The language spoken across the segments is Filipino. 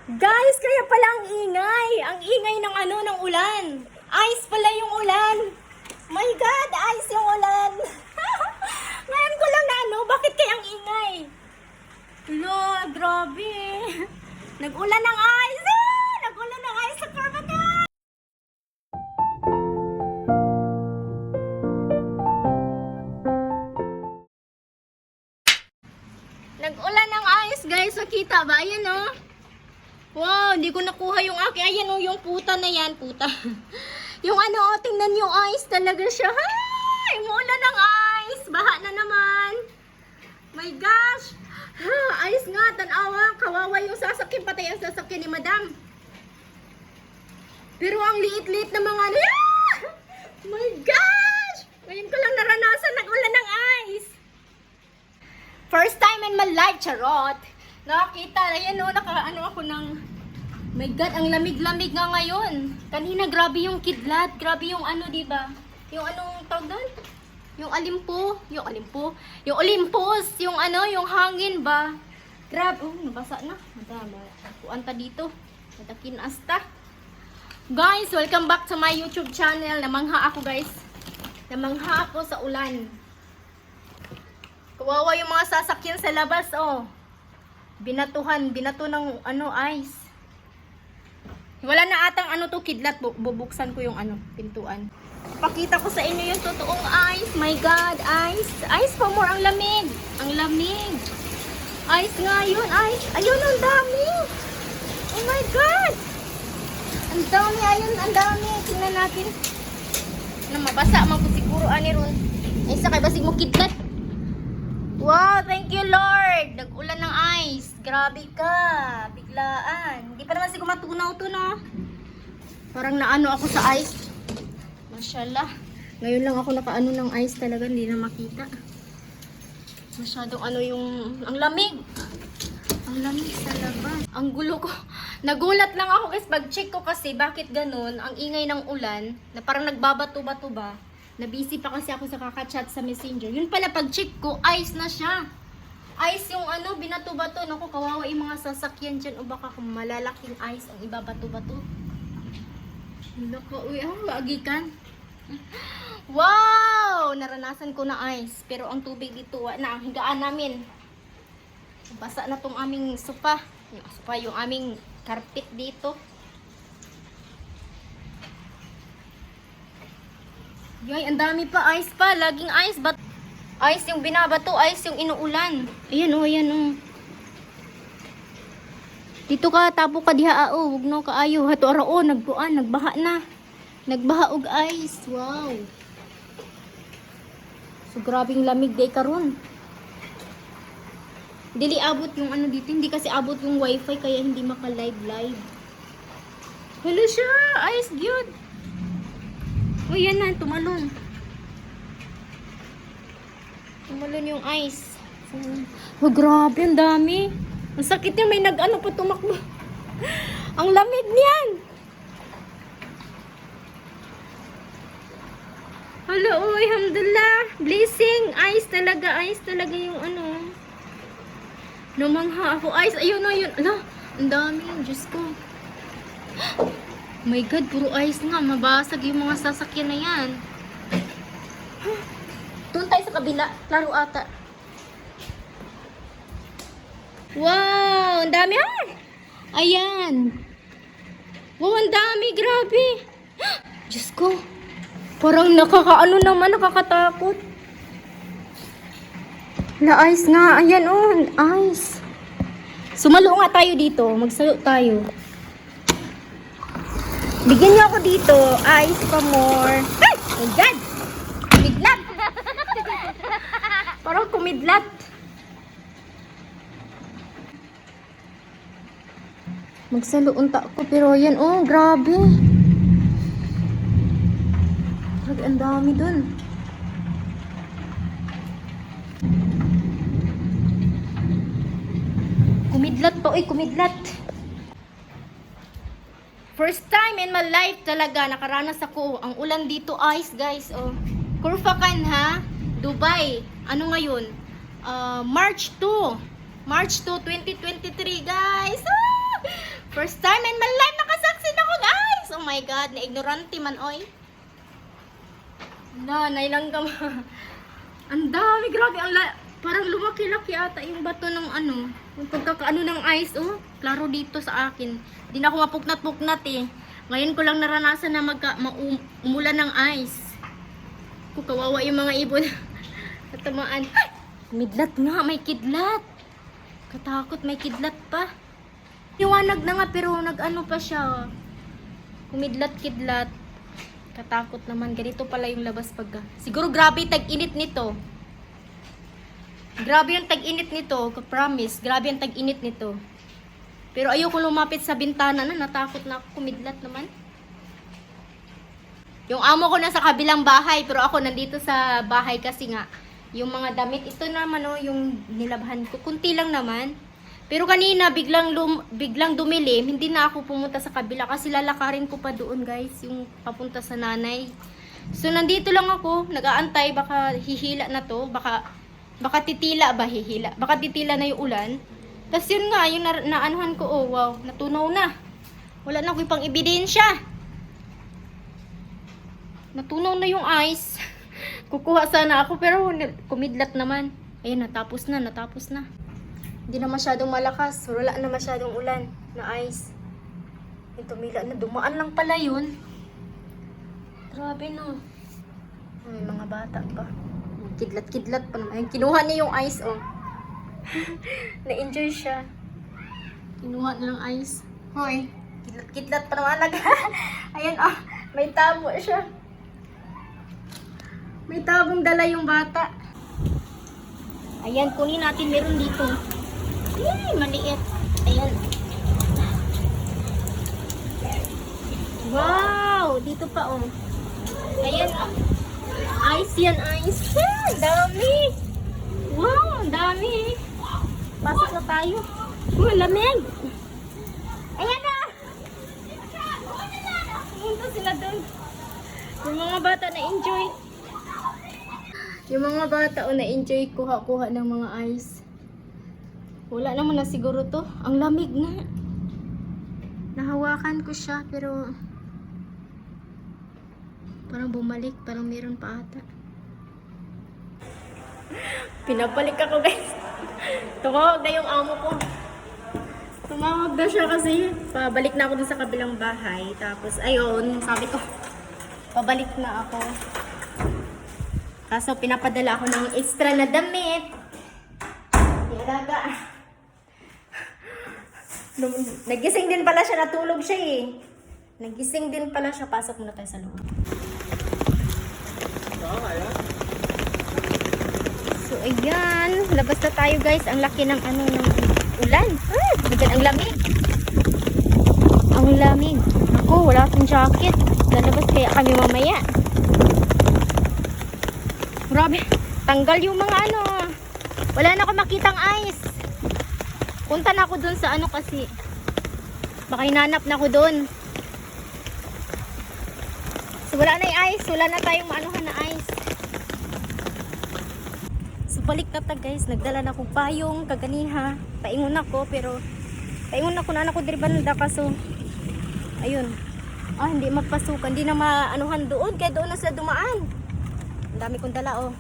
Guys, kaya pala ang ingay. Ang ingay ng ng ulan. Ice pala yung ulan. My God, ice yung ulan. Ngayon ko lang na bakit kaya ang ingay? Lo, grabe. Nag-ulan ng ice. Nag-ulan ng ice sa Carbacan. Nag-ulan ng ice, guys. Nakita ba? Ayan, oh. Wow, hindi ko nakuha yung akin. Ayan, oh, yung puta na yan. Puta. Yung oh, tingnan yung ice talaga siya. Hay! Umuulan ng ice. Baha na naman. My gosh. Ice nga, tanawa. Kawawa yung sasakyan. Patay ang sasakyan ni madam. Pero ang liit-liit na mga My gosh! Ngayon ko lang naranasan nag-ulan ng ice. First time in my life, charot. Nakakita, ayan o, ako ng... My God, ang lamig-lamig nga ngayon. Kanina, grabe yung kidlat. Grabe yung diba? Yung anong tawag doon? Yung alimpo. Yung Olympus. Yung yung hangin ba? Grabe. Oh, nabasa na. Madama. Kuanta dito. Matakin asta. Guys, welcome back to my YouTube channel. Namangha ako, guys. Namangha ako sa ulan. Kawawa yung mga sasakyan sa labas, oh. Binato ng ice. Wala na atang kidlat. Bubuksan ko yung pintuan. Pakita ko sa inyo yung totoong ice. My God, ice. Ice pa more, ang lamig. Ang lamig. Ice nga yun, ice. Ayun, ang dami. Oh my God. Ang dami, ayun, ang dami. Tingnan natin. Mabasa, siguro, ron. Ay, sakay, basig mo kidlat. Wow, thank you Lord. Nag-ulan ng ice. Grabe ka. Biglaan. Hindi pa naman siguro matunaw to, no? Parang naano ako sa ice. Mashallah. Ngayon lang ako nakaano ng ice talaga. Hindi na makita. Masyadong ang lamig. Ang lamig sa labas. Ang gulo ko. Nagulat lang ako guys. Pag-check ko kasi bakit ganun. Ang ingay ng ulan. Na parang nagbabato-bato ba. Na-busy pa kasi ako sa kakachat sa messenger. Yun pala, pag-check ko, ice na siya. Ice yung binato-bato. Naku, kawawa yung mga sasakyan dyan. O baka kung malalaking ice ang ibabato-bato. Naku, agikan. Wow! Naranasan ko na ice. Pero ang tubig dito, na ang higaan namin. Basa na tong aming sofa. Yung aming carpet dito. Yay, ang dami pa ice pa. Laging ice. But ice yung binabato. Ice yung inuulan. Ayan o, ayan o. Dito ka, tapo ka diha o. Huwag no kaayo. Hato arao, nagbaha na. Nagbaha og ice. Wow. So, grabing lamig day karon. Dili abot yung dito. Hindi kasi abot yung wifi. Kaya hindi maka-live. Hello siya. Ice good. O yan na, tumalon. Tumalon yung ice. Oh, grabe, ang dami. Ang sakit niya, may pa tumakbo. Ang lamig niyan. Hello, alhamdulillah. Blessing. Ice talaga yung Lumangha ako. Ice, ayun na yun. Ala, ang dami. Diyos ko. My God, puro ice nga. Mabasag yung mga sasakyan na yan. Doon tayo sa kabila. Klaro ata. Wow! Ang dami. Ayan. Wow, ang dami. Grabe. Diyos ko. Parang nakakatakot. La ice nga. Ayan, oh. Ice. Sumalo nga tayo dito. Magsalo tayo. Bigyan niyo ako dito. Ice pa more. Ay! Oh God! Kumidlat! Parang kumidlat. Magsaloon ko. Pero yan, oh, grabe. Grabe, ang dami dun. Kumidlat pa. Uy, kumidlat. First time in my life talaga nakaranas ako. Ang ulan dito ice, guys. Oh. Kurfakan ha. Dubai. Ano ngayon? March 2, 2023, guys. First time in my life nakasaksin ako, guys! Oh my God, na-ignorante man, oy. Nailang ka Ang dami, grabe. Parang lumaki-laki ata yung bato ng ano. Yung pagkakaano ng ice, oh. Klaro dito sa akin. Di na ako mapuknat-puknat eh. Ngayon ko lang naranasan na umulan ng ice. Kawawa yung mga ibon. Natamaan. Midlat nga, may kidlat. Katakot, may kidlat pa. Liwanag na nga pero nag-ano pa siya. Kumidlat-kidlat. Katakot naman. Ganito pala yung labas pagka. Siguro grabe tag-init nito. Grabe yung tag-init nito. Promise. Grabe yung tag-init nito. Pero ayoko lumapit sa bintana na. Natakot na ako. Kumidlat naman. Yung amo ko nasa kabilang bahay. Pero ako nandito sa bahay kasi nga. Yung mga damit. Ito naman oh, yung nilabhan ko. Kunti lang naman. Pero kanina biglang dumilim, hindi na ako pumunta sa kabila kasi lalakarin ko pa doon, guys, yung papunta sa nanay. So nandito lang ako, nag-aantay baka hihila na to, baka titila ba hihila. Baka titila na yung ulan. Tapos yun nga, yung naanuhan ko, oh wow, natunaw na. Wala na ko pang ebidensya. Natunaw na yung ice. Kukuha sana ako pero kumidlat naman. Ayun, natapos na. Hindi na masyadong malakas. Wala na masyadong ulan na ice. Ito, mila na. Dumaan lang pala yun. Grabe no. May mga bata pa. Kidlat-kidlat pa naman. Kinuha niya yung ice, oh. Na-enjoy siya. Kinuha niya yung ice. Hoy, kidlat-kidlat pa naman. Ayan, oh. May tabo siya. May tabong dala yung bata. Ayan, kunin natin. Meron dito. Ay, maliit. Ayan. Wow! Dito pa, oh. Ayan, oh. Ice yan, ice. Ah, dami. Wow, dami. Pasok na tayo. Lamig. Ayan na. Punta sila doon. Yung mga bata na-enjoy. Yung mga bata, oh, na-enjoy kuha-kuha ng mga ice. Wala naman na siguro to. Ang lamig na. Nahawakan ko siya pero parang bumalik. Parang meron pa ata. Pinapalik ako, guys. Tumawag na yung amo ko. Tumawag na siya kasi pabalik na ako dun sa kabilang bahay. Tapos ayun, sabi ko pabalik na ako. Kaso pinapadala ako ng extra na damit. Ilaga. Nagising din pala siya, natulog siya eh. Nagising din pala siya, pasok muna tayo sa loob. So ayan, labas na tayo, guys. Ang laki ng ano ng ulan. Ang lamig. Ang lamig. Ako, wala akong jacket. Lalabas kaya kami mamaya. Grabe, tanggal yung mga ano. Wala na ako makitang ice. Punta na ako dun sa ano kasi baka hinanap na ako dun. So wala na yung ice. Wala na tayong maanuhan na ice. So balik na ta, guys. Nagdala na akong payong kaganiha. Paingon ako pero paingon ako na anak ko diribanada kaso ayun. Hindi magpasukan. Hindi na maanuhan doon. Kaya doon na sila dumaan. Ang dami kong dala, oh.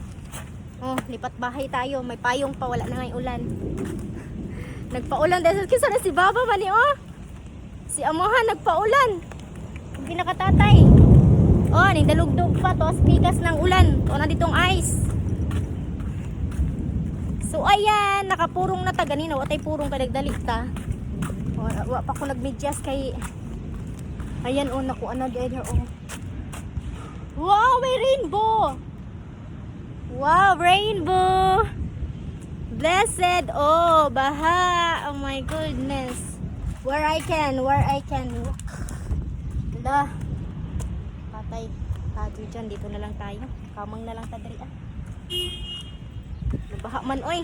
Oh, lipat bahay tayo. May payong pa. Wala na ngayong ulan. Nagpaulan dahil kisa na si Baba mani, oh. Si Amohan nagpaulan. Hindi nakatatay. Oh, nindalugdog pa to. Pikas ng ulan. O, nanditong ice. So, ayan. Nakapurong na ta. Ganina. Watay purong kadagdalit ta. O, wa pa ko nagmedyas kay... Ayan, oh. Naku, ano dyan, oh. Wow, may rainbow. Wow, rainbow. Blessed. Oh, baha. Oh my goodness. Where I can walk. Hala. Patay. Tato dyan. Dito na lang tayo. Kamang na lang tadri, ah. Nabaha man, oy.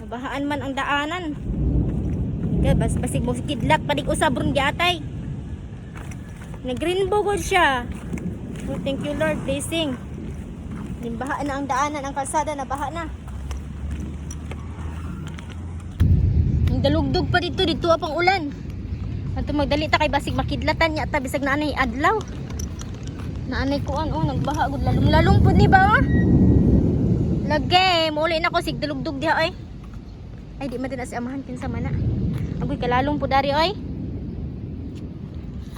Nabahaan man ang daanan. Basig mo si kidlat. Padig usabron giatay. Nag-rainbow good siya. Oh, thank you, Lord. Blessing. Baha na ang daanan. Ang kalsada na baha na. Ang dalugdog pa dito. Dito apang ulan. Ato magdali ta kay basig makidlatan niya ta bisag naanay adlaw. Naanay kuan nagbaha gud lalong pud ni ba? Lagay, mauli na ko sig dulugdog diha oy. Ay di man din si amahan kinsa man na. Agoy kalalong pud dari oy.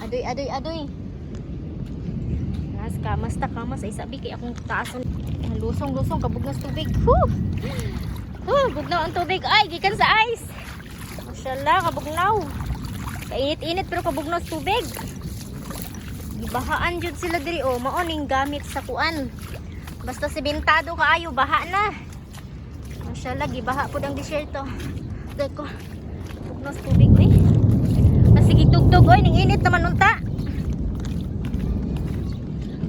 Adoy. Kamas ay sabi kay akong taason. Lusong kabugnas tubig. Bugnaw ang tubig ay gikan sa ice. Mashallah kabugnaw. Kainit-init pero kabugnaw sa tubig. Gibahaan jud sila diri mao ning gamit sa kuan. Basta simentado kaayo baha na. Mashallah gibaha pud ang disyerto. Deko. Bugnaw sa tubig eh. Sige tugtog oy ning init naman unta.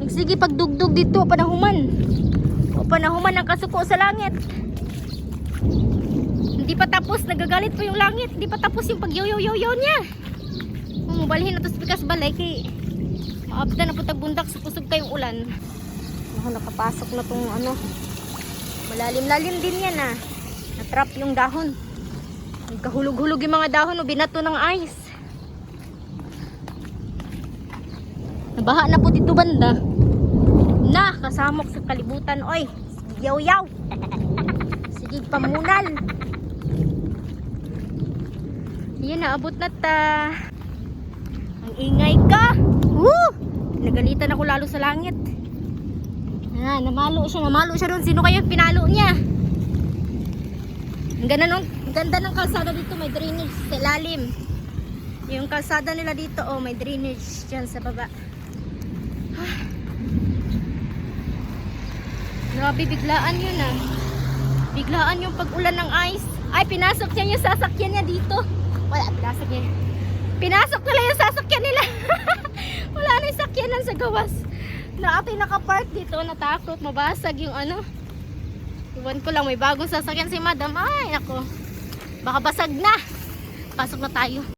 Sige pagdugdog dito panahuman. O panahuman ang kasuko sa langit. Hindi pa tapos, nagagalit pa yung langit. Hindi pa tapos yung pagyoyo-yoyo niya. Mubalhin na to sa pikas balay kay maabda na po tagbundak sa kusog kayong ulan. Nakapasok na tong malalim-lalim din yan na-trap yung dahon. Nagkahulog-hulog yung mga dahon binato ng ice. Nabaha na po dito banda. Kasamok sa kalibutan oy. Yaw-yaw. Sige pamunal. Yan naabot na ta. Ang ingay ka. Nagalitan ako lalo sa langit. Namalo siya doon. Sino kayo pinalo niya? Ang ganda ng kalsada dito, may drainage sa ilalim. Yung kalsada nila dito may drainage dyan sa baba. Grabe, biglaan yun Biglaan yung pag-ulan ng ice. Ay, pinasok niya yung sasakyan niya dito. Wala, pinasok nila yung sasakyan nila. Wala na yung sakyanan sa gawas. Na ato'y nakapark dito, natakot, mabasag yung Iwan ko lang, may bagong sasakyan si madam. Ay, ako. Baka basag na. Pasok na tayo.